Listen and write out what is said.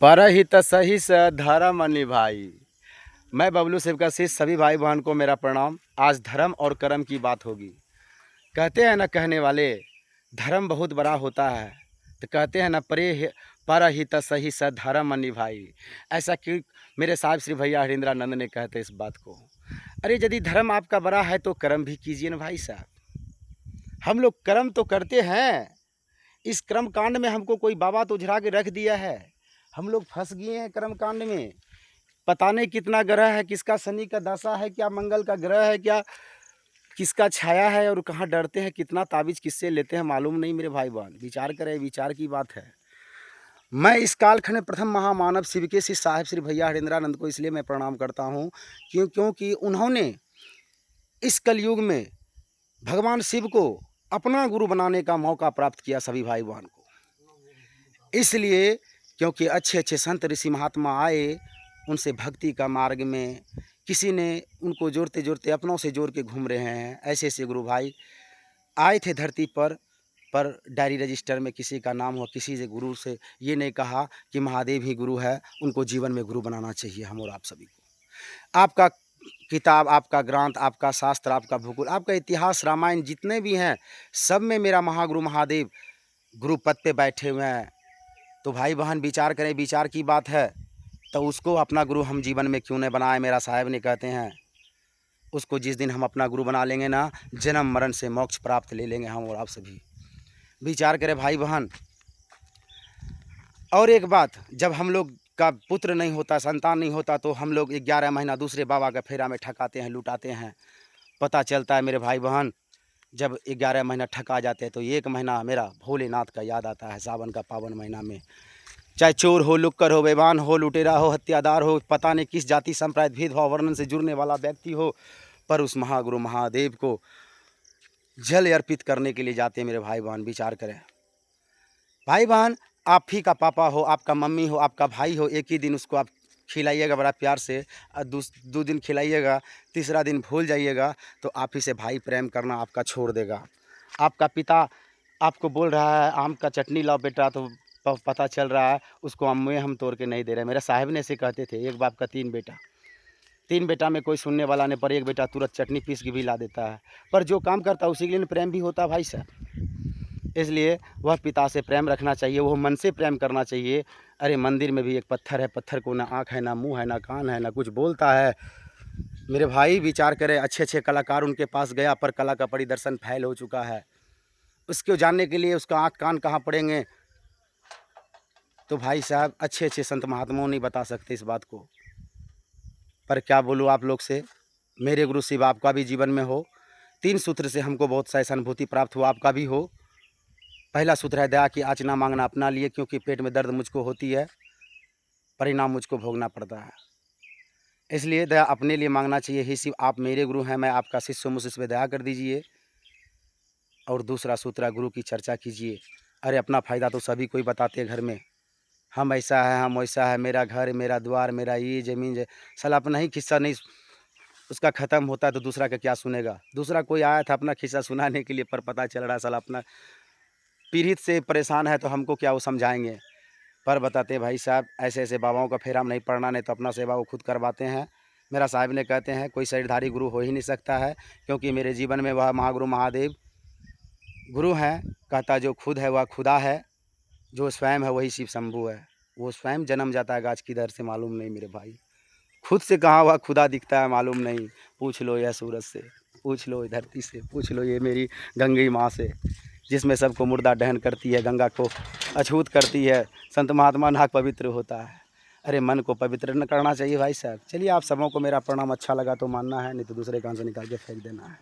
परहित सही स धर्म निभाई। मैं बबलू शिव का शिष्य सभी भाई बहन को मेरा प्रणाम। आज धर्म और कर्म की बात होगी। कहते हैं ना कहने वाले, धर्म बहुत बड़ा होता है, तो कहते हैं ना परहित सही स धर्म निभाई। ऐसा कि मेरे साहब श्री भैया हरिंद्रानंद ने कहते इस बात को। अरे यदि धर्म आपका बड़ा है तो कर्म भी कीजिए ना भाई साहब। हम लोग कर्म तो करते हैं, इस कर्म कांड में हमको कोई बाबा तो उझरा के रख दिया है। हम लोग फंस गए हैं कर्म कांड में। पता नहीं कितना ग्रह है, किसका शनि का दशा है, क्या मंगल का ग्रह है, क्या किसका छाया है, और कहाँ डरते हैं, कितना ताबीज किससे लेते हैं मालूम नहीं। मेरे भाई बहन विचार करें, विचार की बात है। मैं इस कालखंड में प्रथम महामानव शिव के श्री साहिब श्री भैया हरिंद्रानंद को इसलिए मैं प्रणाम करता हूँ क्योंकि उन्होंने इस कलयुग में भगवान शिव को अपना गुरु बनाने का मौका प्राप्त किया सभी भाई बहन को। इसलिए क्योंकि अच्छे अच्छे संत ऋषि महात्मा आए, उनसे भक्ति का मार्ग में किसी ने उनको जोड़ते जोड़ते अपनों से जोड़ के घूम रहे हैं। ऐसे ऐसे गुरु भाई आए थे धरती पर डायरी रजिस्टर में किसी का नाम हो, किसी से गुरु से ये नहीं कहा कि महादेव ही गुरु है। उनको जीवन में गुरु बनाना चाहिए हम और आप सभी को। आपका किताब, आपका ग्रंथ, आपका शास्त्र, आपका भूगोल, आपका इतिहास, रामायण जितने भी हैं, सब में मेरा महागुरु महादेव गुरु पद पे बैठे हुए हैं। तो भाई बहन विचार करें, विचार की बात है, तो उसको अपना गुरु हम जीवन में क्यों नहीं बनाए। मेरा साहब ने कहते हैं उसको जिस दिन हम अपना गुरु बना लेंगे ना, जन्म मरण से मोक्ष प्राप्त ले लेंगे हम और आप सभी। विचार करें भाई बहन। और एक बात, जब हम लोग का पुत्र नहीं होता, संतान नहीं होता, तो हम लोग 11 महीना दूसरे बाबा का फेरा में ठकाते हैं, लुटाते हैं। पता चलता है मेरे भाई बहन, जब 11 महीना ठका जाते हैं तो 1 महीना मेरा भोलेनाथ का याद आता है। सावन का पावन महीना में चाहे चोर हो, लुक्कर हो, बेईमान हो, लुटेरा हो, हत्यादार हो, पता नहीं किस जाति संप्रदाय भेदभाव वर्णन से जुड़ने वाला व्यक्ति हो, पर उस महागुरु महादेव को जल अर्पित करने के लिए जाते हैं मेरे भाई बहन। विचार करें भाई बहन, आप ही का पापा हो, आपका मम्मी हो, आपका भाई हो, एक ही दिन उसको आप खिलाइएगा बड़ा प्यार से, और 2 दिन खिलाइएगा, तीसरा दिन भूल जाइएगा, तो आप ही से भाई प्रेम करना आपका छोड़ देगा। आपका पिता आपको बोल रहा है आम का चटनी लाओ बेटा, तो पता चल रहा है उसको अम्मे हम तोड़ के नहीं दे रहे। मेरे साहब ने ऐसे कहते थे, एक बाप का 3 बेटा, 3 बेटा में कोई सुनने वाला नहीं, पर एक बेटा तुरंत चटनी पीस के भी ला देता है। पर जो काम करता है उसी के लिए प्रेम भी होता है भाई साहब। इसलिए वह पिता से प्रेम रखना चाहिए, वो मन से प्रेम करना चाहिए। अरे मंदिर में भी एक पत्थर है, पत्थर को ना आँख है, ना मुँह है, ना कान है, ना कुछ बोलता है। मेरे भाई विचार करें, अच्छे अच्छे कलाकार उनके पास गया, पर कला का परिदर्शन फैल हो चुका है। उसको जानने के लिए उसका आँख कान कहाँ पड़ेंगे। तो भाई साहब अच्छे अच्छे संत महात्माओं नहीं बता सकते इस बात को। पर क्या बोलूँ आप लोग से, मेरे गुरु शिव आपका भी जीवन में हो। 3 सूत्र से हमको बहुत सा ऐसा अनुभूति प्राप्त हुआ, आपका भी हो। पहला सूत्र है दया की आँच ना मांगना अपना लिए, क्योंकि पेट में दर्द मुझको होती है, परिणाम मुझको भोगना पड़ता है। इसलिए दया अपने लिए मांगना चाहिए। हे शिव आप मेरे गुरु हैं, मैं आपका शिष्य हूँ, मुझ पे दया कर दीजिए। और दूसरा सूत्र है गुरु की चर्चा कीजिए। अरे अपना फ़ायदा तो सभी कोई बताते हैं घर में, हम ऐसा है, हम वैसा है, मेरा घर, मेरा द्वार, मेरा ये ज़मीन। साला अपना ही किस्सा नहीं उसका ख़त्म होता है तो दूसरा का क्या सुनेगा। दूसरा कोई आया था अपना किस्सा सुनाने के लिए, पर पता चल रहा है साला अपना पीड़ित से परेशान है, तो हमको क्या वो समझाएंगे। पर बताते भाई साहब ऐसे ऐसे बाबाओं का फेरा में नहीं पड़ना, नहीं तो अपना सेवा वो खुद करवाते हैं। मेरा साहब ने कहते हैं कोई शरीरधारी गुरु हो ही नहीं सकता है, क्योंकि मेरे जीवन में वह महागुरु महादेव गुरु हैं। कहता जो खुद है वह खुदा है, जो स्वयं है वही शिव शंभु है। वो स्वयं जन्म जाता है गाछ की दर से मालूम नहीं मेरे भाई, खुद से कहाँ हुआ खुदा दिखता है मालूम नहीं। पूछ लो यह सूरज से, पूछ लो धरती से, पूछ लो ये मेरी गंगी माँ से, जिसमें सबको मुर्दा दहन करती है, गंगा को अछूत करती है, संत महात्मा नाक पवित्र होता है। अरे मन को पवित्र न करना चाहिए भाई साहब। चलिए आप सबों को मेरा प्रणाम। अच्छा लगा तो मानना है, नहीं तो दूसरे कान से निकाल के फेंक देना है।